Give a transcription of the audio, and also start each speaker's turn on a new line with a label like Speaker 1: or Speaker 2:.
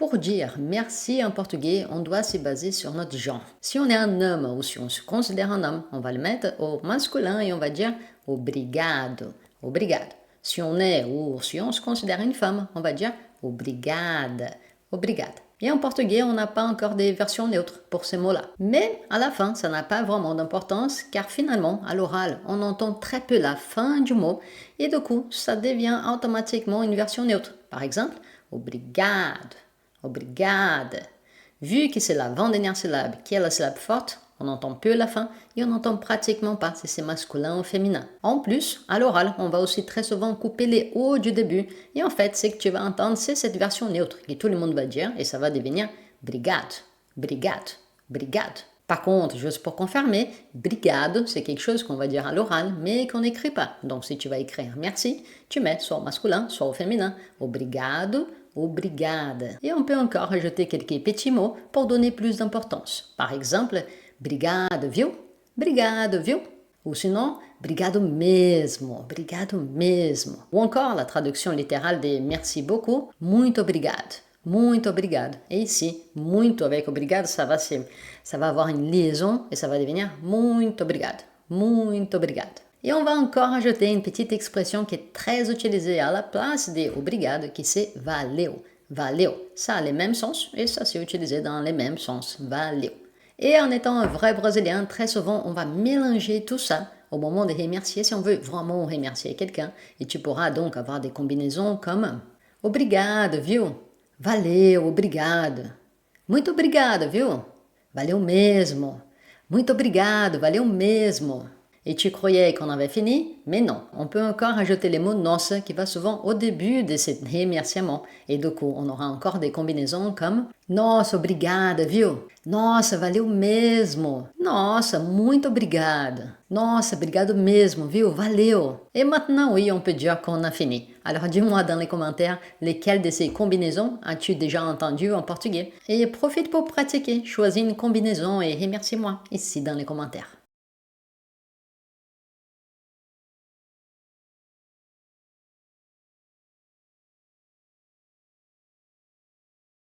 Speaker 1: Pour dire merci en portugais, on doit se baser sur notre genre. Si on est un homme ou si on se considère un homme, on va le mettre au masculin et on va dire obrigado, obrigado. Si on est ou si on se considère une femme, on va dire obrigada, obrigada. Et en portugais, on n'a pas encore des versions neutres pour ces mots-là. Mais à la fin, ça n'a pas vraiment d'importance car finalement, à l'oral, on entend très peu la fin du mot et du coup, ça devient automatiquement une version neutre. Par exemple, obrigado, obrigada. Vu que c'est l'avant-dernière syllabe qui est la syllabe forte, on entend peu la fin et on n'entend pratiquement pas si c'est masculin ou féminin. En plus, à l'oral, on va aussi très souvent couper les O du début et en fait, ce que tu vas entendre, c'est cette version neutre que tout le monde va dire et ça va devenir brigade, brigade, brigade. Par contre, juste pour confirmer, brigade, c'est quelque chose qu'on va dire à l'oral, mais qu'on n'écrit pas. Donc, si tu vas écrire merci, tu mets soit au masculin, soit au féminin. Obrigado, obrigada. Et on peut encore rajouter quelques petits mots pour donner plus d'importance. Par exemple, obrigado, viu? Obrigado, viu? Ou sinon, obrigado mesmo, obrigado mesmo. Ou encore la traduction littérale de merci beaucoup, muito obrigado. Muito obrigado. Et ici, muito avec obrigado, ça va avoir une liaison et ça va devenir muito obrigado. Muito obrigado. Et on va encore ajouter une petite expression qui est très utilisée à la place de obrigado, qui c'est valeu. Valeu. Ça a les mêmes sens et ça s'est utilisé dans les mêmes sens. Valeu. Et en étant un vrai Brésilien, très souvent, on va mélanger tout ça au moment de remercier si on veut vraiment remercier quelqu'un. Et tu pourras donc avoir des combinaisons comme obrigado, viu? Valeu, obrigado. Muito obrigado, viu? Valeu mesmo. Muito obrigado, valeu mesmo. Et tu croyais qu'on avait fini, mais non. On peut encore ajouter les mots nossa qui va souvent au début de ce remerciement. Et du coup, on aura encore des combinaisons comme nossa, obrigada, viu? Nossa, valeu mesmo. Nossa, muito obrigada. Nossa, obrigado mesmo, viu? Valeu. Et maintenant, oui, on peut dire qu'on a fini. Alors dis-moi dans les commentaires lesquelles de ces combinaisons as-tu déjà entendu en portugais. Et profite pour pratiquer. Choisis une combinaison et remercie-moi ici dans les commentaires.